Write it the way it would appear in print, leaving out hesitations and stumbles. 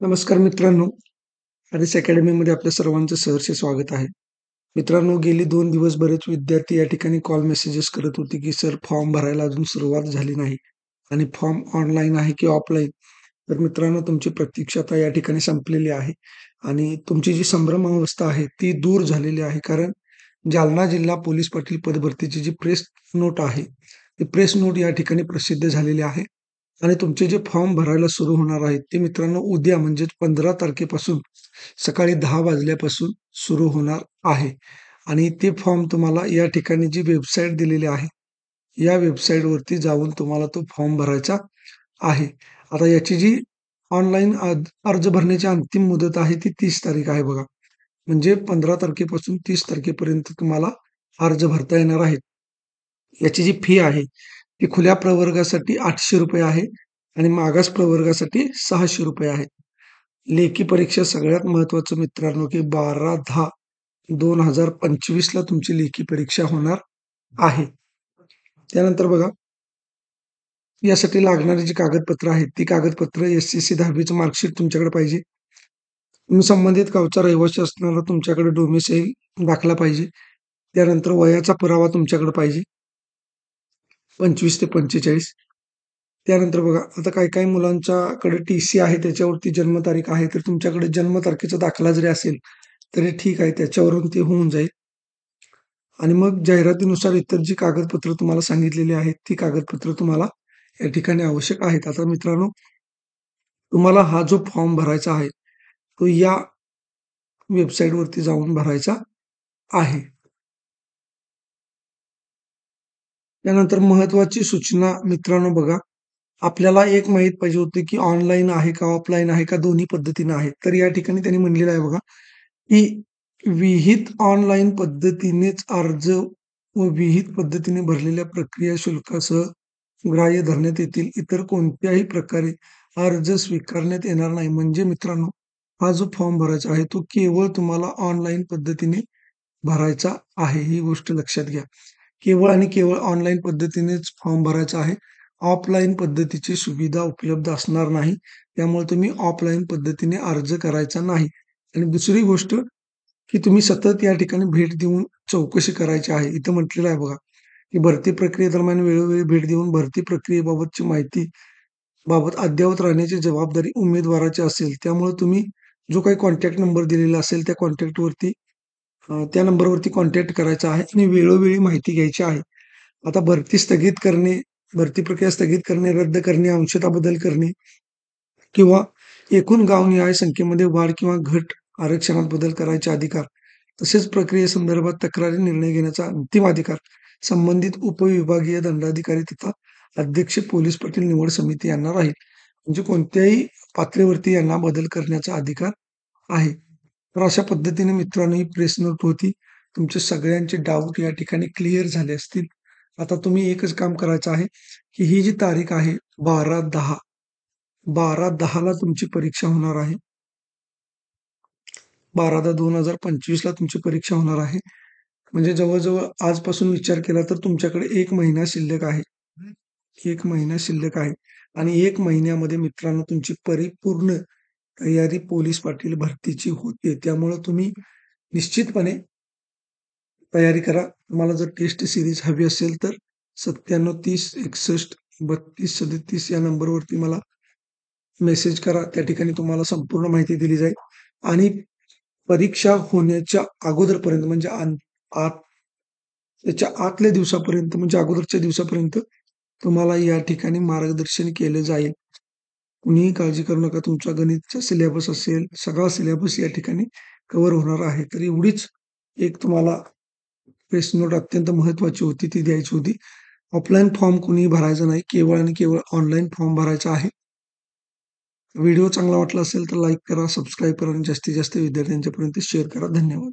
नमस्कार मित्रांनो, हरीस अकॅडमीमध्ये आपल्या सर्वांचं सहर्ष स्वागत आहे. मित्रांनो, गेली 2 दिवस बरेच विद्यार्थी या ठिकाणी कॉल मेसेजेस करत होते, की सर फॉर्म भरायला अजून सुरुवात झाली नाही आणि फॉर्म ऑनलाईन आहे की ऑफलाईन? तर मित्रांनो, तुमची प्रतीक्षा आता या ठिकाणी संपलेली आहे आणि तुमची जी संभ्रमावस्था आहे ती दूर झालेली आहे. कारण जालना जिल्हा पोलीस पाटील पदभरतीची जी प्रेस नोट आहे, ती प्रेस नोट या ठिकाणी प्रसिद्ध झालेली आहे. आणि तुमचे जे फॉर्म भरायला सुरू होणार आहेत, ते मित्रांनो उद्या म्हणजेच 15 तारखेपासून सकाळी 10 वाजल्यापासून सुरू होणार आहे. आणि ते फॉर्म तुम्हाला या ठिकाणी जी वेबसाईट दिलेली आहे, या वेबसाईटवरती जाऊन तुम्हाला तो फॉर्म भरायचा आहे. आता याची जी ऑनलाईन अर्ज भरण्याची अंतिम मुदत आहे ती 30 तारीख आहे बघा. म्हणजे 15 तारखेपासून 30 तारखेपर्यंत तुम्हाला अर्ज भरता येणार आहेत. याची जी फी आहे, ती खुल्या प्रवर्गासाठी ₹800 आहे आणि मागास प्रवर्गासाठी ₹600 आहे. लेखी परीक्षा सगळ्यात महत्त्वाचं मित्रांनो, की 12/10/2025 ला तुमची लेखी परीक्षा होणार आहे. त्यानंतर बघा, यासाठी लागणारी जी कागदपत्र आहेत, ती कागदपत्र एस-एस-सी 10वीचं मार्कशीट तुमच्याकडे पाहिजे. तुम्ही संबंधित गावचा रहिवासी असणारा तुमच्याकडे डोमिसाईल दाखला पाहिजे. त्यानंतर वयाचा पुरावा तुमच्याकडे पाहिजे. 25 ते 45. त्यानंतर बघा, आता काही-काही मुलांच्याकडे टी-सी आहे, त्याच्यावरती जन्मतारीख आहे, तर तुमच्याकडे जन्मतारखेचा दाखला जरी असेल, तरी ठीक आहे, त्याच्यावरून ते होऊन जाईल. आणि मग जाहिरातीनुसार इतर जी कागदपत्र तुम्हाला सांगितलेली आहेत, ती कागदपत्र तुम्हाला या ठिकाणी आवश्यक आहेत. आता मित्रांनो, तुम्हाला हा जो फॉर्म भरायचा आहे, तो या वेबसाईटवरती जाऊन भरायचा आहे. त्यानंतर महत्त्वाची सूचना मित्रांनो बघा, आपल्याला एक माहीत पाहिजे होतं, की ऑनलाईन आहे का, ऑफलाईन आहे का, दोन्ही पद्धतीनं आहे. तर या ठिकाणी त्यांनी म्हणलेलं आहे बघा, की विहित ऑनलाईन पद्धतीनेच अर्ज व विहित पद्धतीने भरलेल्या प्रक्रिया शुल्कासह ग्राह्य धरण्यात येतील. इतर कोणत्याही प्रकारे अर्ज स्वीकारण्यात येणार नाही. म्हणजे मित्रांनो, हा जो फॉर्म भरायचा आहे, तो केवळ तुम्हाला ऑनलाईन पद्धतीने भरायचा आहे. ही गोष्ट लक्षात घ्या. केवळ आणि केवळ ऑनलाईन पद्धतीनेच फॉर्म भरायचा आहे. ऑफलाईन पद्धतीची सुविधा उपलब्ध असणार नाही. त्यामुळे तुम्ही ऑफलाईन पद्धतीने अर्ज करायचा नाही. आणि दुसरी गोष्ट, की तुम्ही सतत या ठिकाणी भेट देऊन चौकशी करायची आहे. इथं म्हटलेलं आहे बघा, की भरती प्रक्रियेदरम्यान वेळोवेळी भेट देऊन भरती प्रक्रियेबाबतची माहिती बाबत अद्ययावत राहण्याची जबाबदारी उमेदवाराची असेल. त्यामुळे तुम्ही जो काही कॉन्टॅक्ट नंबर दिलेला असेल, त्या कॉन्टॅक्टवरती त्या नंबरवरती कॉन्टॅक्ट करायचा आहे आणि वेळोवेळी माहिती घ्यायची आहे. आता भरती स्थगित करणे, भरती प्रक्रिया स्थगित करणे, रद्द करणे, अंशतः बदल करणे किंवा एकूण गावनिहाय संख्येमध्ये वाढ किंवा घट, आरक्षणात बदल करायचे अधिकार, तसेच प्रक्रियेसंदर्भात तक्रारी निर्णय घेण्याचा अंतिम अधिकार संबंधित उपविभागीय दंडाधिकारी तथा अध्यक्ष पोलीस पाटील निवड समिती यांना राहील. म्हणजे कोणत्याही पातळीवरती यांना बदल करण्याचा अधिकार आहे. तर अशा पद्धतीने मित्रांनो ही प्रेस नोट होती. तुमचे सगळ्यांचे डाउट या ठिकाणी क्लिअर झाले असतील. आता तुम्ही एकच काम करायचं आहे, की ही जी तारीख आहे 12/10, 12/10 ला तुमची परीक्षा होणार आहे. 12/10/2025 ला तुमची परीक्षा होणार आहे. म्हणजे जवळ-जवळ आजपासून विचार केला तर तुमच्याकडे 1 महिना शिल्लक आहे. 1 महिना शिल्लक आहे आणि 1 महिन्यामध्ये मित्रांनो तुमची परिपूर्ण तयारी पोलीस पाटील भरतीची होते. त्यामुळं तुम्ही निश्चितपणे तयारी करा. तुम्हाला जर टेस्ट सीरीज हवी असेल तर 97 30 61 32 37 या नंबरवरती मला मेसेज करा. त्या ठिकाणी तुम्हाला संपूर्ण माहिती दिली जाईल आणि परीक्षा होण्याच्या अगोदरपर्यंत म्हणजे आत त्याच्या आतल्या दिवसापर्यंत म्हणजे अगोदरच्या दिवसापर्यंत तुम्हाला या ठिकाणी मार्गदर्शन केलं जाईल. कुणीही काळजी करू नका. तुमचा गणितचा सिलेबस असेल, सगळा सिलेबस या ठिकाणी कव्हर होणार आहे. तर एवढीच एक तुम्हाला प्रेस नोट अत्यंत महत्त्वाची होती, ती द्यायची होती. ऑफलाईन फॉर्म कुणीही भरायचा नाही. केवळ आणि केवळ ऑनलाईन फॉर्म भरायचा आहे. व्हिडिओ चांगला वाटला असेल तर लाईक करा, सबस्क्राईब करा आणि जास्तीत जास्त विद्यार्थ्यांच्यापर्यंत शेअर करा. धन्यवाद.